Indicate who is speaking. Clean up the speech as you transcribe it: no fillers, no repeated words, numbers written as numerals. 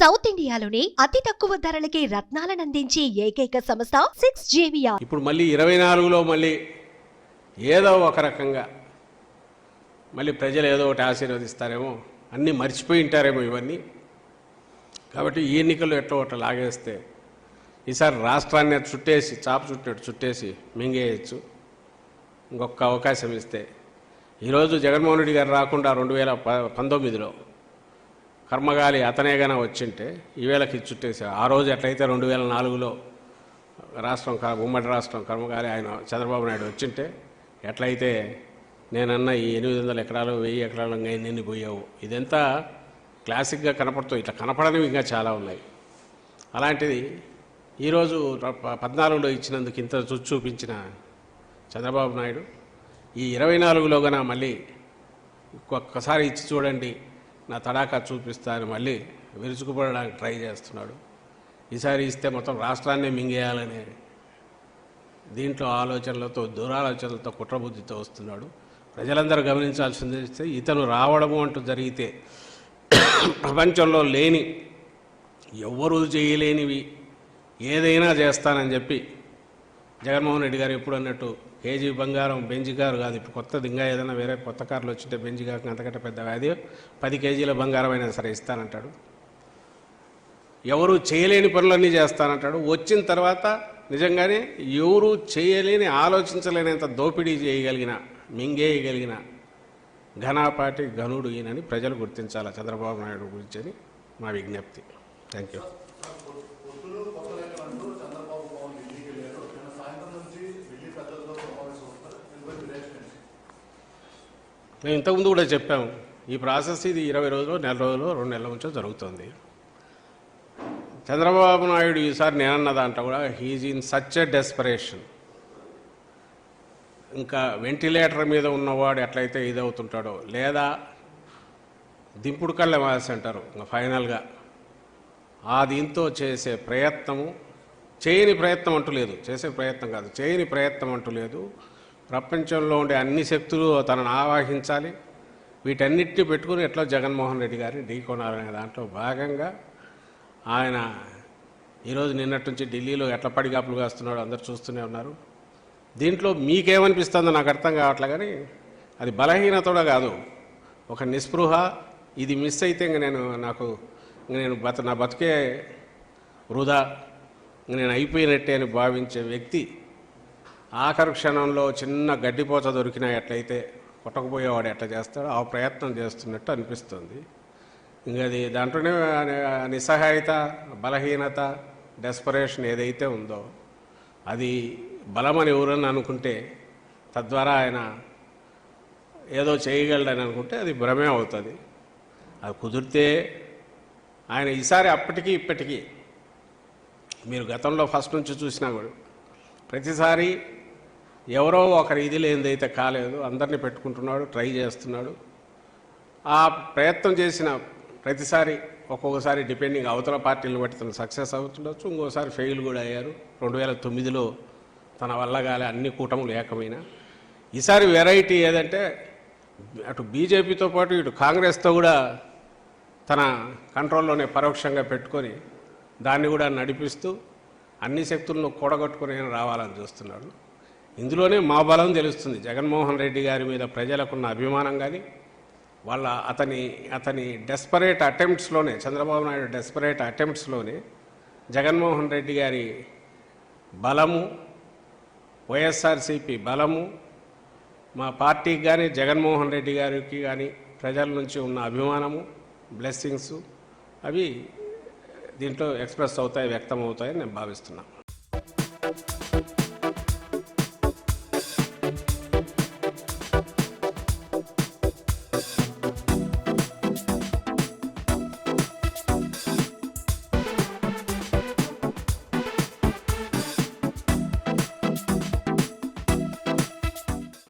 Speaker 1: South ఇండియాలోని అతి తక్కువ ధరలకి రత్నాలనందించే ఏకైక సంస్థ 6JVR.
Speaker 2: ఇప్పుడు మళ్ళీ 24లో మళ్ళీ ఏదో ఒక రకంగా మళ్ళీ ప్రజలు ఏదో ఒకటి ఆశీర్వదిస్తారేమో, అన్నీ మర్చిపోయి ఉంటారేమో ఇవన్నీ. కాబట్టి ఈ ఎన్నికల్లో ఎట్లా ఒకటి లాగేస్తే ఈసారి రాష్ట్రాన్ని చుట్టేసి చాప చుట్టినట్టు చుట్టేసి మింగేయచ్చు. ఇంకొక అవకాశం ఇస్తే ఈరోజు జగన్మోహన్ రెడ్డి గారు రాకుండా 2019లో కర్మగాలి అతనేగానే వచ్చింటే ఈవేళకి చుట్టేసి, ఆ రోజు ఎట్లయితే 2004లో రాష్ట్రం ఉమ్మడి రాష్ట్రం కర్మగాలి ఆయన చంద్రబాబు నాయుడు వచ్చింటే ఎట్లయితే నేనన్న ఈ 800 ఎకరాలు 1000 ఎకరాలు ఇంకా ఎన్ని పోయావు, ఇదంతా క్లాసిక్గా కనపడుతుంది. ఇట్లా కనపడనివి ఇంకా చాలా ఉన్నాయి. అలాంటిది ఈరోజు 14లో ఇచ్చినందుకు ఇంత చూపించిన చంద్రబాబు నాయుడు ఈ 24లో గన మళ్ళీ ఒక్కసారి ఇచ్చి చూడండి, నా తడాకా చూపిస్తాను మళ్ళీ విరుచుకుపడడానికి ట్రై చేస్తున్నాడు. ఈసారి ఇస్తే మొత్తం రాష్ట్రాన్నే మింగేయాలనే దీంట్లో ఆలోచనలతో, దురాలోచనలతో, కుట్రబుద్ధితో వస్తున్నాడు. ప్రజలందరూ గమనించాల్సింది ఇతను రావడము అంటూ జరిగితే ప్రపంచంలో లేని, ఎవ్వరూ చేయలేనివి ఏదైనా చేస్తానని చెప్పి జగన్మోహన్ రెడ్డి గారు ఎప్పుడు అన్నట్టు కేజీ బంగారం బెంజ్ కారు కాదు, ఇప్పుడు కొత్తది ఇంకా ఏదైనా వేరే కొత్త కార్లు వచ్చింటే బెంజ్ కాక అంతకంటే పెద్ద వ్యాధి 10 కేజీల బంగారం అయినా సరే ఇస్తానంటాడు. ఎవరు చేయలేని పనులన్నీ చేస్తానంటాడు. వచ్చిన తర్వాత నిజంగానే ఎవరు చేయలేని, ఆలోచించలేనంత దోపిడీ చేయగలిగిన, మింగేయగలిగిన ఘనాపాటి ఘనుడు ఈయనని ప్రజలు గుర్తించాలి చంద్రబాబు నాయుడు గురించి అని మా విజ్ఞప్తి. Thank you. మేము ఇంతకుముందు కూడా చెప్పాము, ఈ ప్రాసెస్ ఇది 20 రోజులు, నెల రోజులు, 2 నెలల నుంచో జరుగుతుంది. చంద్రబాబు నాయుడు ఈసారి నేనన్న దాంట్లో కూడా he's in such a desperation. ఇంకా వెంటిలేటర్ మీద ఉన్నవాడు ఎట్లయితే ఇదవుతుంటాడో, లేదా దింపుడు కళ్ళ మాసి అంటారు ఇంకా ఫైనల్గా, ఆ దీంతో చేసే ప్రయత్నము, చేయని ప్రయత్నం అంటూ లేదు, చేసే ప్రయత్నం కాదు, చేయని ప్రయత్నం అంటూ లేదు. ప్రపంచంలో ఉండే అన్ని శక్తులు తనను ఆవాహించాలి, వీటన్నిటిని పెట్టుకుని ఎట్లా జగన్మోహన్ రెడ్డి గారిని ఢీకొనాలనే దాంట్లో భాగంగా ఆయన ఈరోజు నిన్నటి నుంచి ఢిల్లీలో ఎట్లా పడిగాపులు కాస్తున్నాడో అందరు చూస్తూనే ఉన్నారు. దీంట్లో మీకేమనిపిస్తుందో నాకు అర్థం కావట్లే, కానీ అది బలహీనతోడ కాదు, ఒక నిస్పృహ. ఇది మిస్ అయితే ఇంక నా బతుకే వృధా, నేను అయిపోయినట్టే అని భావించే వ్యక్తి ఆఖరి క్షణంలో చిన్న గడ్డిపోచ దొరికినా ఎట్లయితే కొట్టకపోయేవాడు ఎట్లా చేస్తాడో ఆ ప్రయత్నం చేస్తున్నట్టు అనిపిస్తుంది. ఇంకా అది దాంట్లోనే నిస్సహాయత, బలహీనత, డెస్పరేషన్ ఏదైతే ఉందో అది బలమని ఎవరని అనుకుంటే, తద్వారా ఆయన ఏదో చేయగలడని అనుకుంటే అది భ్రమే అవుతుంది. అది కుదిరితే ఆయన ఈసారి అప్పటికీ ఇప్పటికీ మీరు గతంలో ఫస్ట్ నుంచి చూసినా కూడా ప్రతిసారి ఎవరో ఒకరి ఇది లేనిదైతే కాలేదు, అందరినీ పెట్టుకుంటున్నాడు, ట్రై చేస్తున్నాడు. ఆ ప్రయత్నం చేసిన ప్రతిసారి ఒక్కొక్కసారి డిపెండింగ్ అవతల పార్టీలను బట్టి తను సక్సెస్ అవుతుండొచ్చు, ఇంకోసారి ఫెయిల్ కూడా అయ్యారు. 2009లో తన వల్ల కాలే, అన్ని కూటములు ఏకమైన. ఈసారి వెరైటీ ఏదంటే అటు బీజేపీతో పాటు ఇటు కాంగ్రెస్తో కూడా తన కంట్రోల్లోనే పరోక్షంగా పెట్టుకొని దాన్ని కూడా నడిపిస్తూ అన్ని శక్తులను కూడగొట్టుకుని రావాలని చూస్తున్నాడు. ఇందులోనే మా బలం తెలుస్తుంది. జగన్మోహన్ రెడ్డి గారి మీద ప్రజలకున్న అభిమానం కానీ, వాళ్ళ అతని డెస్పరేట్ అటెంప్ట్స్లోనే, చంద్రబాబు నాయుడు డెస్పరేట్ అటెంప్ట్స్లోనే జగన్మోహన్ రెడ్డి గారి బలము, వైఎస్ఆర్సీపీ బలము, మా పార్టీకి కానీ జగన్మోహన్ రెడ్డి గారికి కానీ ప్రజల నుంచి ఉన్న అభిమానము, బ్లెస్సింగ్స్ అవి దీంట్లో ఎక్స్ప్రెస్ అవుతాయి, వ్యక్తం అవుతాయని నేను భావిస్తున్నాను.